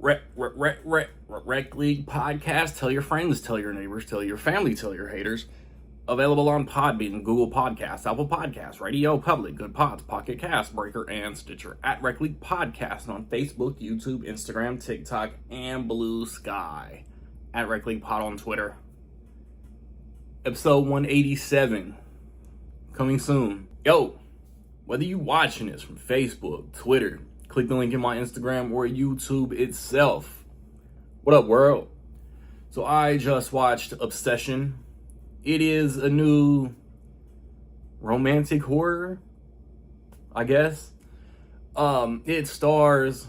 Rec League podcast. Tell your friends, tell your neighbors, tell your family, tell your haters. Available on Podbean, Google Podcasts, Apple Podcasts, Radio Public, Good Pods, Pocket Cast, Breaker, and Stitcher. At Rec League Podcast on Facebook, YouTube, Instagram, TikTok, and Blue Sky. At Rec League Pod on Twitter. Episode 187. Coming soon. Yo, whether you watching this from Facebook, Twitter, click the link in my Instagram or YouTube itself. What up, world? So I just watched Obsession. It is a new romantic horror, I guess. It stars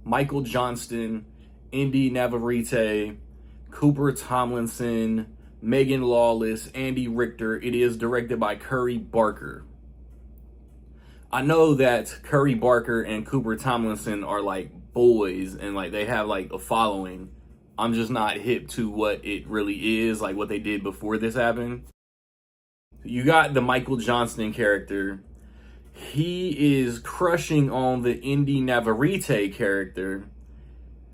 Michael Johnston, Indy Navarrete, Cooper Tomlinson, Megan Lawless, Andy Richter. It is directed by Curry Barker. I know that Curry Barker and Cooper Tomlinson are like boys and like they have like a following. I'm just not hip to what it really is, like what they did before this happened. You got the Michael Johnston character. He is crushing on the Indy Navarrete character,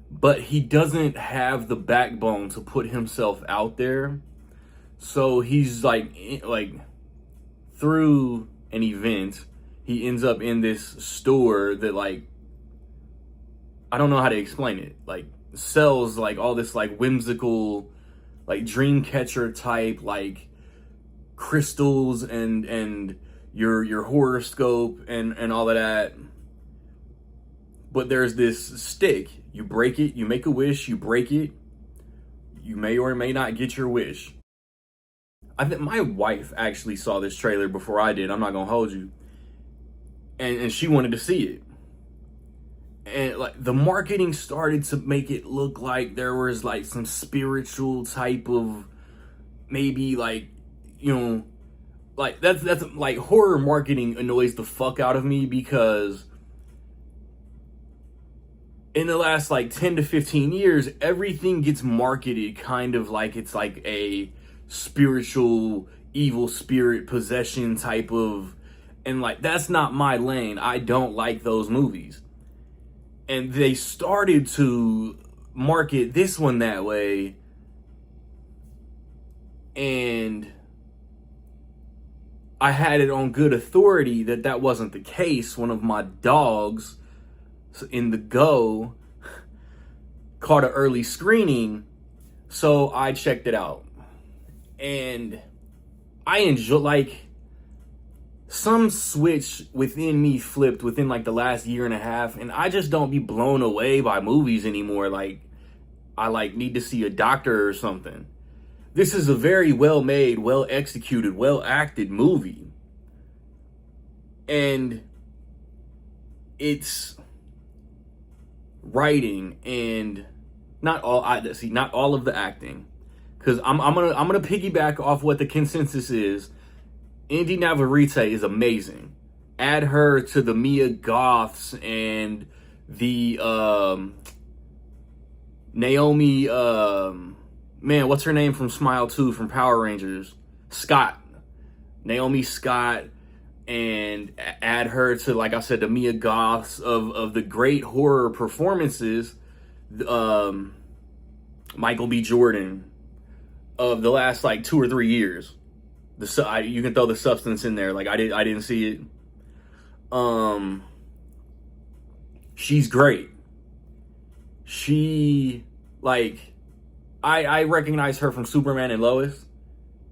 but he doesn't have the backbone to put himself out there. So he's like through an event, he ends up in this store that like, I don't know how to explain it. Like sells like all this like whimsical, like dream catcher type, like crystals and your horoscope and all of that. But there's this stick. You break it, you make a wish, you break it, you may or may not get your wish. I think my wife actually saw this trailer before I did. I'm not gonna hold you. And she wanted to see it. And like the marketing started to make it look like there was like some spiritual type of maybe like, you know, like that's like horror marketing annoys the fuck out of me because in the last like 10 to 15 years, everything gets marketed kind of like it's like a spiritual evil spirit possession type of, and like that's not my lane. I don't like those movies. And they started to market this one that way. And I had it on good authority that that wasn't the case. One of my dogs in the Go caught an early screening. So I checked it out. And I enjoy, like, some switch within me flipped within like the last year and a half, and I just don't be blown away by movies anymore. Like I like need to see a doctor or something. This is a very well made, well executed, well acted movie. And it's writing and not all of the acting. Cause I'm gonna piggyback off what the consensus is. Indy Navarrete is amazing. Add her to the Mia Goths and the Naomi, man, what's her name from Smile 2 from Power Rangers? Scott. Naomi Scott. And add her to, like I said, the Mia Goths of the great horror performances. Michael B. Jordan of the last like 2 or 3 years. You can throw the Substance in there. Like I didn't see it. She's great. She like I recognize her from Superman and Lois.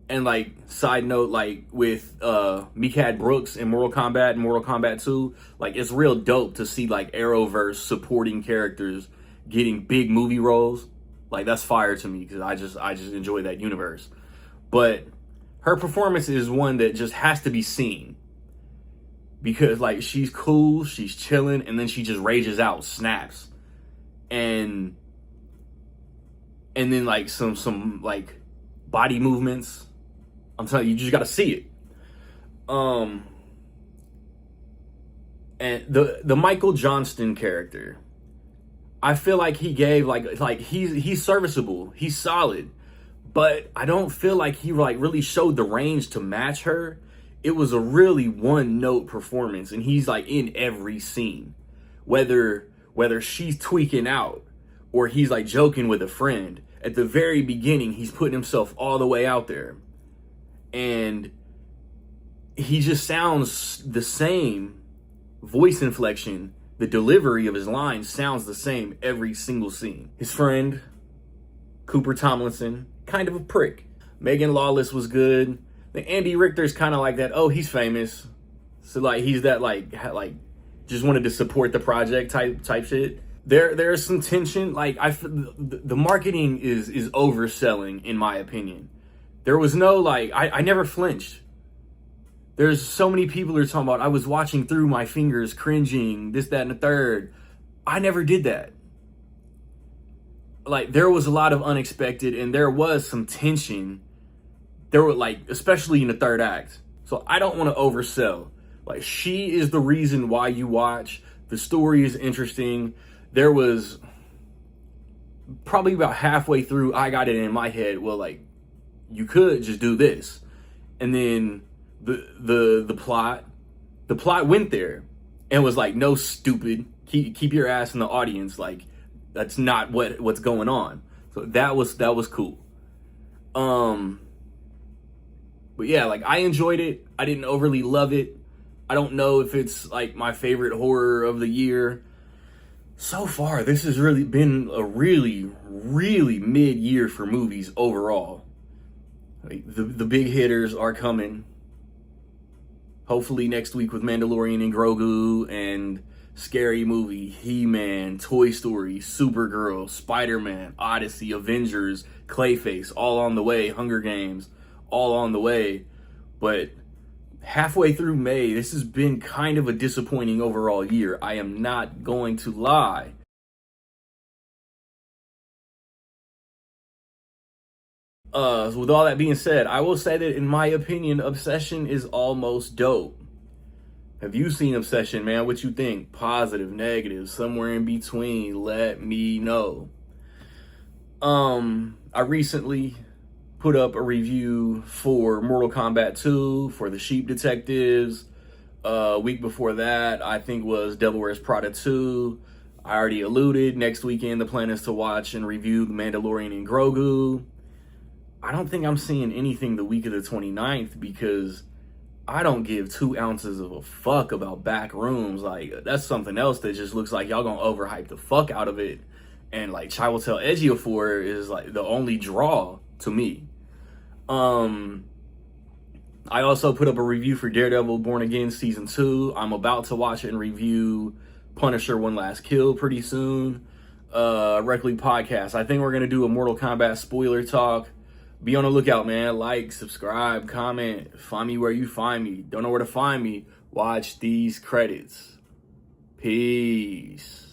And like side note, like with Mikael Brooks in Mortal Kombat and Mortal Kombat 2, like it's real dope to see like Arrowverse supporting characters getting big movie roles. Like that's fire to me because I just enjoy that universe. But her performance is one that just has to be seen. Because, like, she's cool, she's chilling, and then she just rages out, snaps. And then, like, some like, body movements. I'm telling you, you just gotta see it. And the Michael Johnston character, I feel like he gave, like he's serviceable, he's solid. But I don't feel like he like really showed the range to match her. It was a really one-note performance, and he's like in every scene. Whether she's tweaking out or he's like joking with a friend. At the very beginning, he's putting himself all the way out there. And he just sounds the same. Voice inflection, the delivery of his lines sounds the same every single scene. His friend, Cooper Tomlinson, kind of a prick. Megan Lawless was good. The Andy Richter's kind of like that. Oh, he's famous, so like he's that like just wanted to support the project type shit. There's some tension. Like the marketing is overselling in my opinion. There was no like I never flinched. There's so many people who are talking about I was watching through my fingers, cringing, this, that, and the third. I never did that. Like, there was a lot of unexpected, and there was some tension. There were, like, especially in the third act. So I don't want to oversell. Like, she is the reason why you watch. The story is interesting. There was probably about halfway through, I got it in my head, well, like, you could just do this. And then the plot went there and was like, no, stupid, keep your ass in the audience. Like, that's not what's going on. So that was cool. But yeah, like, I enjoyed it. I didn't overly love it. I don't know if it's like my favorite horror of the year. So far, this has really been a really mid-year for movies overall. Like, the big hitters are coming. Hopefully next week with Mandalorian and Grogu and Scary Movie, He-Man, Toy Story, Supergirl, Spider-Man, Odyssey, Avengers, Clayface, all on the way, Hunger Games, all on the way. But halfway through May, this has been kind of a disappointing overall year. I am not going to lie. With all that being said, I will say that in my opinion, Obsession is almost dope. Have you seen Obsession, man? What you think? Positive, negative, somewhere in between? Let me know. I recently put up a review for Mortal Kombat 2, for The Sheep Detectives. A week before that, I think was Devil Wears Prada 2. I already alluded. Next weekend, the plan is to watch and review The Mandalorian and Grogu. I don't think I'm seeing anything the week of the 29th because I don't give 2 ounces of a fuck about back rooms. Like, that's something else that just looks like y'all gonna overhype the fuck out of it. And like Chiwetel Ejiofor is like the only draw to me. I also put up a review for Daredevil Born Again Season 2. I'm about to watch and review Punisher One Last Kill pretty soon. Rec League Podcast. I think we're gonna do a Mortal Kombat spoiler talk. Be on the lookout, man. Like, subscribe, comment. Find me where you find me. Don't know where to find me? Watch these credits. Peace.